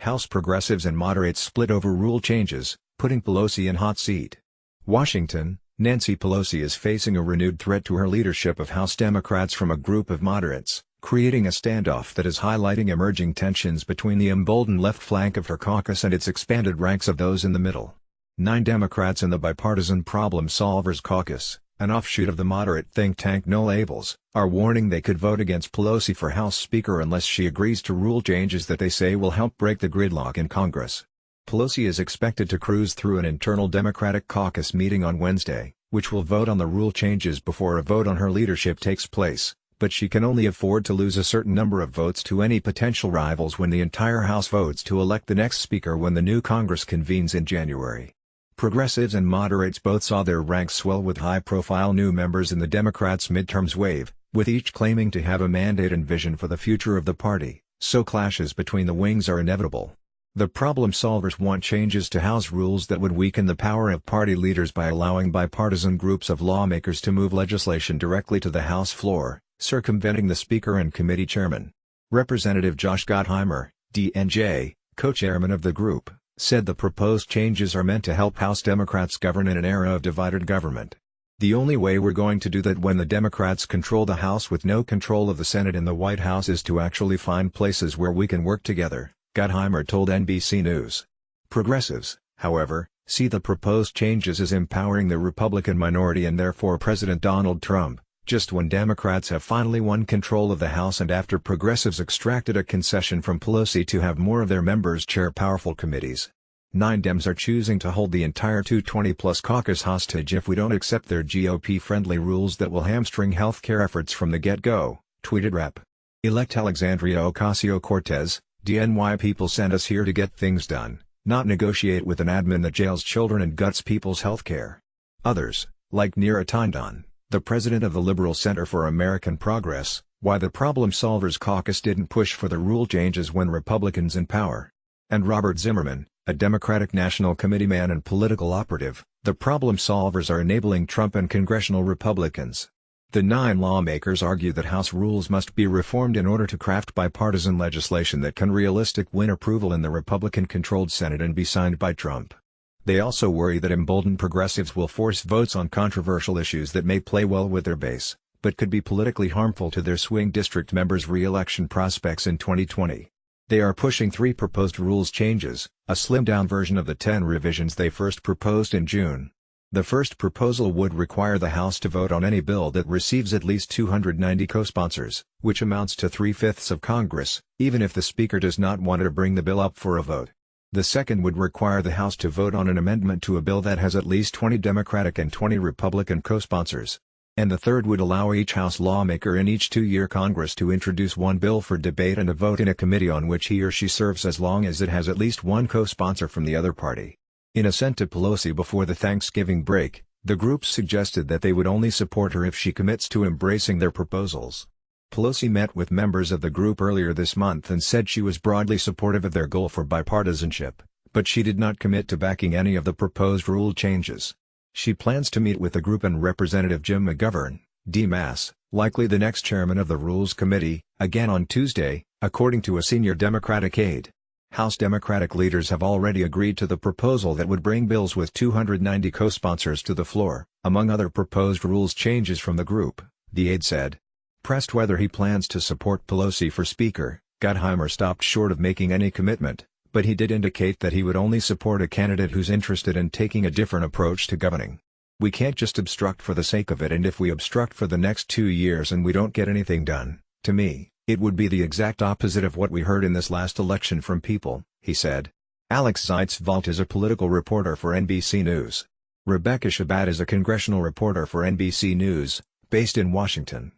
House progressives and moderates split over rule changes, putting Pelosi in hot seat. Washington, Nancy Pelosi is facing a renewed threat to her leadership of House Democrats from a group of moderates, creating a standoff that is highlighting emerging tensions between the emboldened left flank of her caucus and its expanded ranks of those in the middle. 9 Democrats in the bipartisan Problem Solvers Caucus, an offshoot of the moderate think tank No Labels, are warning they could vote against Pelosi for House Speaker unless she agrees to rule changes that they say will help break the gridlock in Congress. Pelosi is expected to cruise through an internal Democratic caucus meeting on Wednesday, which will vote on the rule changes before a vote on her leadership takes place, but she can only afford to lose a certain number of votes to any potential rivals when the entire House votes to elect the next Speaker when the new Congress convenes in January. Progressives and moderates both saw their ranks swell with high-profile new members in the Democrats' midterms wave, with each claiming to have a mandate and vision for the future of the party, so clashes between the wings are inevitable. The problem solvers want changes to House rules that would weaken the power of party leaders by allowing bipartisan groups of lawmakers to move legislation directly to the House floor, circumventing the Speaker and committee chairman. Representative Josh Gottheimer, DNJ, co-chairman of the group, said the proposed changes are meant to help House Democrats govern in an era of divided government. The only way we're going to do that when the Democrats control the House with no control of the Senate and the White House is to actually find places where we can work together, Gottheimer told NBC News. Progressives, however, see the proposed changes as empowering the Republican minority and therefore President Donald Trump, just when Democrats have finally won control of the House and after progressives extracted a concession from Pelosi to have more of their members chair powerful committees. 9 Dems are choosing to hold the entire 220-plus caucus hostage if we don't accept their GOP-friendly rules that will hamstring health care efforts from the get-go, tweeted Rep. Elect Alexandria Ocasio-Cortez, DNY people sent us here to get things done, not negotiate with an admin that jails children and guts people's health care. Others, like Neera Tanden, the president of the Liberal Center for American Progress, why the Problem Solvers Caucus didn't push for the rule changes when Republicans in power. And Robert Zimmerman, a Democratic National Committee man and political operative, the Problem Solvers are enabling Trump and congressional Republicans. The 9 lawmakers argue that House rules must be reformed in order to craft bipartisan legislation that can realistically win approval in the Republican-controlled Senate and be signed by Trump. They also worry that emboldened progressives will force votes on controversial issues that may play well with their base, but could be politically harmful to their swing district members' re-election prospects in 2020. They are pushing 3 proposed rules changes, a slimmed-down version of the 10 revisions they first proposed in June. The first proposal would require the House to vote on any bill that receives at least 290 co-sponsors, which amounts to 3/5 of Congress, even if the Speaker does not want to bring the bill up for a vote. The second would require the House to vote on an amendment to a bill that has at least 20 Democratic and 20 Republican co-sponsors. And the third would allow each House lawmaker in each 2-year Congress to introduce one bill for debate and a vote in a committee on which he or she serves as long as it has at least one co-sponsor from the other party. In a sent to Pelosi before the Thanksgiving break, the groups suggested that they would only support her if she commits to embracing their proposals. Pelosi met with members of the group earlier this month and said she was broadly supportive of their goal for bipartisanship, but she did not commit to backing any of the proposed rule changes. She plans to meet with the group and Representative Jim McGovern, D-Mass, likely the next chairman of the Rules Committee, again on Tuesday, according to a senior Democratic aide. House Democratic leaders have already agreed to the proposal that would bring bills with 290 co-sponsors to the floor, among other proposed rules changes from the group, the aide said. Pressed whether he plans to support Pelosi for Speaker, Gottheimer stopped short of making any commitment, but he did indicate that he would only support a candidate who's interested in taking a different approach to governing. We can't just obstruct for the sake of it, and if we obstruct for the next 2 years and we don't get anything done, to me, it would be the exact opposite of what we heard in this last election from people, he said. Alex Zeitzvalt is a political reporter for NBC News. Rebecca Shabbat is a congressional reporter for NBC News, based in Washington.